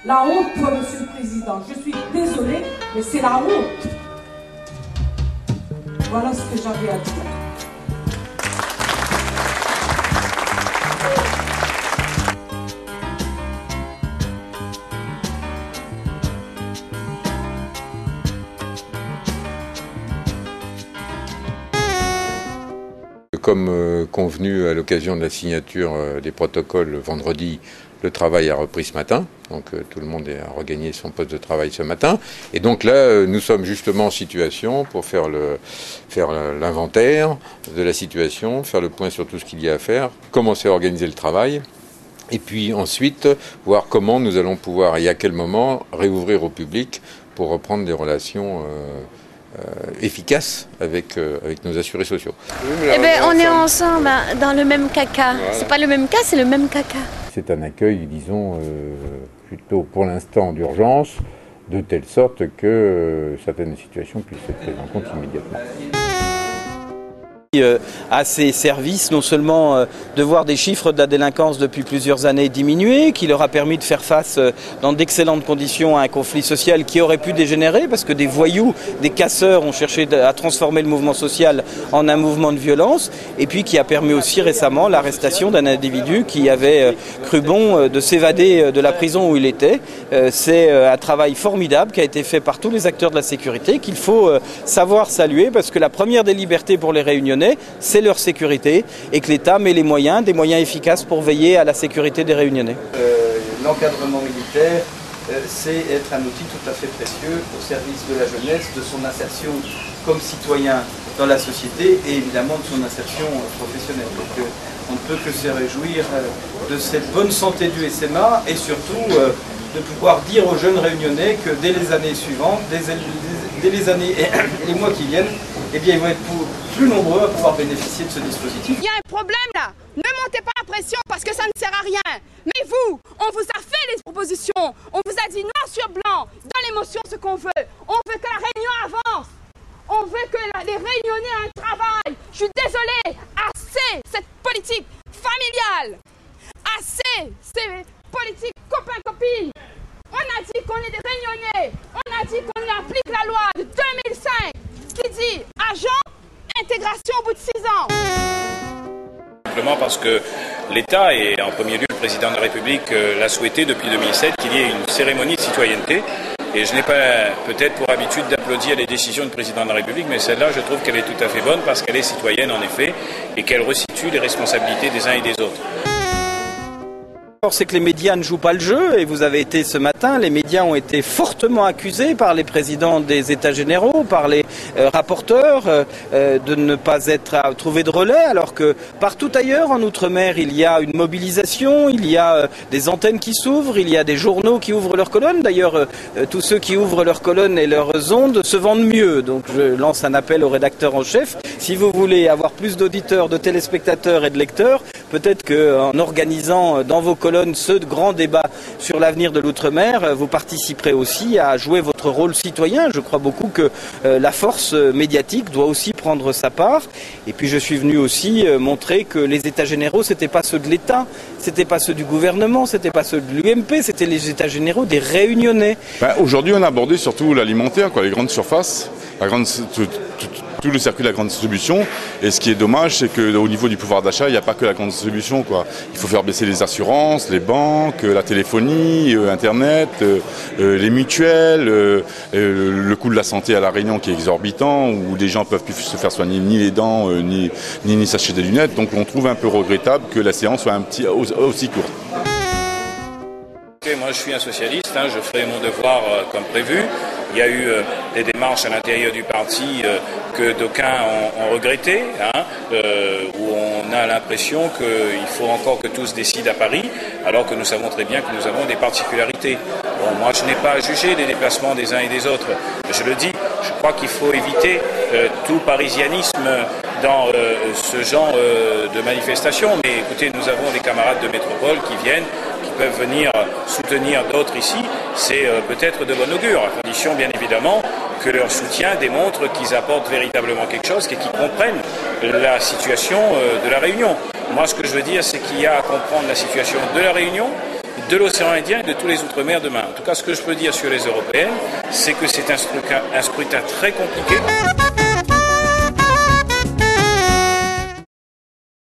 La honte, Monsieur le Président. Je suis désolée, mais c'est la honte. Voilà ce que j'avais à dire. Comme convenu à l'occasion de la signature des protocoles vendredi, le travail a repris ce matin. Donc tout le monde a regagné son poste de travail ce matin. Et donc là, nous sommes justement en situation pour faire l'inventaire de la situation, faire le point sur tout ce qu'il y a à faire, commencer à organiser le travail. Et puis ensuite, voir comment nous allons pouvoir et à quel moment réouvrir au public pour reprendre des relations efficaces avec nos assurés sociaux. Eh bien, on est ensemble dans le même caca. Voilà. C'est pas le même cas, c'est le même caca. C'est un accueil, disons, plutôt pour l'instant d'urgence, de telle sorte que certaines situations puissent être prises en compte immédiatement. À ces services, non seulement de voir des chiffres de la délinquance depuis plusieurs années diminuer, qui leur a permis de faire face dans d'excellentes conditions à un conflit social qui aurait pu dégénérer, parce que des voyous, des casseurs ont cherché à transformer le mouvement social en un mouvement de violence, et puis qui a permis aussi récemment l'arrestation d'un individu qui avait cru bon de s'évader de la prison où il était. C'est un travail formidable qui a été fait par tous les acteurs de la sécurité, qu'il faut savoir saluer, parce que la première des libertés pour les Réunionnais, c'est leur sécurité, et que l'État met les moyens, des moyens efficaces pour veiller à la sécurité des Réunionnais. L'encadrement militaire, c'est être un outil tout à fait précieux au service de la jeunesse, de son insertion comme citoyen dans la société et évidemment de son insertion professionnelle. Donc on ne peut que se réjouir de cette bonne santé du SMA et surtout de pouvoir dire aux jeunes Réunionnais que dès les années suivantes, dès les années et les mois qui viennent, eh bien, ils vont être plus nombreux à pouvoir bénéficier de ce dispositif. Il y a un problème là. Ne montez pas la pression parce que ça ne sert à rien. Mais vous, on vous a fait les propositions. On vous a dit noir sur blanc, dans l'émotion, ce qu'on veut. On veut que la Réunion avance. On veut que les Réunionnais aient un travail. Je suis désolée. Assez cette politique familiale. Assez ces politiques copains-copines. On a dit qu'on est des Réunionnais. On a dit qu'on applique la loi de 2005. Qui dit agent, intégration au bout de 6 ans. Simplement parce que l'État et en premier lieu le président de la République l'a souhaité depuis 2007 qu'il y ait une cérémonie de citoyenneté. Et je n'ai pas peut-être pour habitude d'applaudir les décisions du président de la République, mais celle-là je trouve qu'elle est tout à fait bonne parce qu'elle est citoyenne en effet et qu'elle resitue les responsabilités des uns et des autres. C'est que les médias ne jouent pas le jeu, et vous avez été ce matin, les médias ont été fortement accusés par les présidents des États généraux, par les rapporteurs, de ne pas être à trouver de relais, alors que partout ailleurs en Outre-mer, il y a une mobilisation, il y a des antennes qui s'ouvrent, il y a des journaux qui ouvrent leurs colonnes. D'ailleurs, tous ceux qui ouvrent leurs colonnes et leurs ondes se vendent mieux. Donc je lance un appel au rédacteur en chef. Si vous voulez avoir plus d'auditeurs, de téléspectateurs et de lecteurs, peut-être qu'en organisant dans vos colonnes ce grand débat sur l'avenir de l'outre-mer, vous participerez aussi à jouer votre rôle citoyen. Je crois beaucoup que la force médiatique doit aussi prendre sa part. Et puis je suis venu aussi montrer que les États généraux, c'était pas ceux de l'État, c'était pas ceux du gouvernement, c'était pas ceux de l'UMP, c'était les États généraux des Réunionnais. Aujourd'hui, on a abordé surtout l'alimentaire, les grandes surfaces, tout le circuit de la grande distribution. Et ce qui est dommage, c'est qu'au niveau du pouvoir d'achat, il n'y a pas que la grande distribution, Il faut faire baisser les assurances, les banques, la téléphonie, Internet, les mutuelles, le coût de la santé à La Réunion qui est exorbitant, où les gens ne peuvent plus se faire soigner ni les dents, ni s'acheter des lunettes. Donc on trouve un peu regrettable que la séance soit aussi courte. Moi je suis un socialiste, je ferai mon devoir comme prévu. Il y a eu des démarches à l'intérieur du parti que d'aucuns ont regretté, où on a l'impression qu'il faut encore que tous décident à Paris, alors que nous savons très bien que nous avons des particularités. Bon, moi je n'ai pas à juger les déplacements des uns et des autres. Je le dis, je crois qu'il faut éviter tout parisianisme dans ce genre de manifestation. Mais écoutez, nous avons des camarades de métropole qui viennent, qui peuvent venir soutenir d'autres ici. C'est peut-être de bon augure, à condition bien évidemment que leur soutien démontre qu'ils apportent véritablement quelque chose et qu'ils comprennent la situation de la Réunion. Moi, ce que je veux dire, c'est qu'il y a à comprendre la situation de la Réunion, de l'océan Indien et de tous les outre-mer demain. En tout cas, ce que je peux dire sur les européennes, c'est que c'est un scrutin très compliqué.